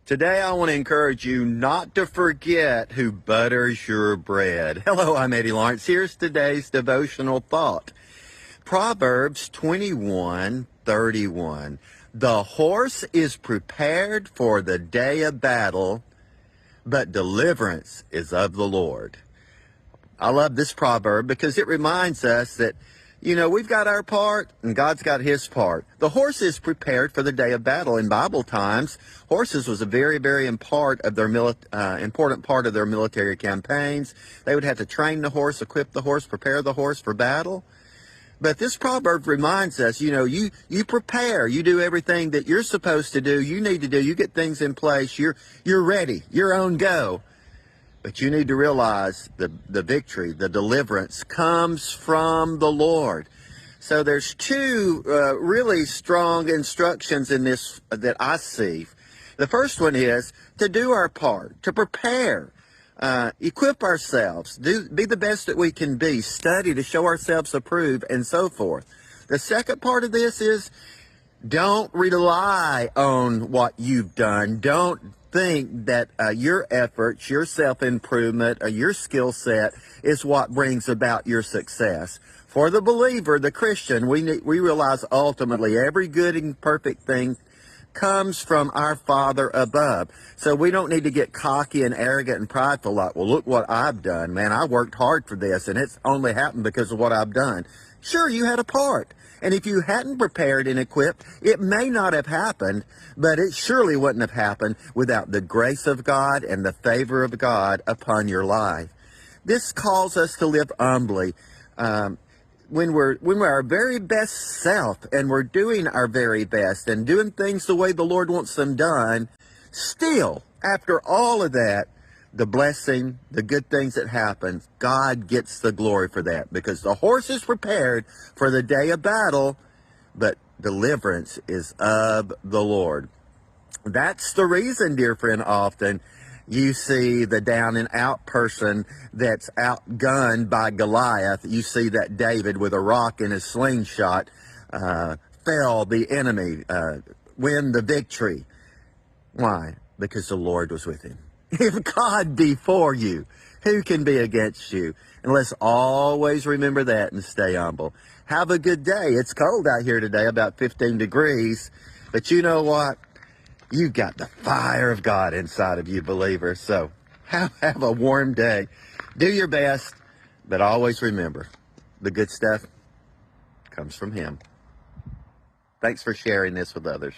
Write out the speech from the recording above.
Today I want to encourage you not to forget who butters your bread. Hello, I'm Eddie Lawrence. Here's today's devotional thought. Proverbs 21:31. The horse is prepared for the day of battle, but deliverance is of the Lord. I love this proverb because it reminds us that we've got our part and God's got his part. The horse is prepared for the day of battle. In Bible times, horses was a very, very important part of their military campaigns. They would have to train the horse, equip the horse, prepare the horse for battle. But this proverb reminds us, you prepare, you do everything that you're supposed to do, you need to do, you get things in place, you're ready, you're on go. But you need to realize the victory, the deliverance comes from the Lord. So there's two really strong instructions in this that I see. The first one is to do our part, to prepare, equip ourselves, be the best that we can be, study to show ourselves approved, and so forth. The second part of this is don't rely on what you've done. Don't think that your efforts, your self-improvement, or your skill set is what brings about your success. For the believer, the Christian, we realize ultimately every good and perfect thing comes from our Father above. So we don't need to get cocky and arrogant and prideful like, well, look what I've done. Man, I worked hard for this, and it's only happened because of what I've done. Sure, you had a part. And if you hadn't prepared and equipped, it may not have happened, but it surely wouldn't have happened without the grace of God and the favor of God upon your life. This calls us to live humbly. When we're our very best self and we're doing our very best and doing things the way the Lord wants them done, still, after all of that, the blessing, the good things that happen, God gets the glory for that, because the horse is prepared for the day of battle, but deliverance is of the Lord. That's the reason, dear friend, often you see the down and out person that's outgunned by Goliath. You see that David with a rock in his slingshot fell the enemy, win the victory. Why? Because the Lord was with him. If God be for you, who can be against you? And let's always remember that and stay humble. Have a good day. It's cold out here today, about 15 degrees. But you know what? You've got the fire of God inside of you, believer. So have a warm day. Do your best, but always remember, the good stuff comes from Him. Thanks for sharing this with others.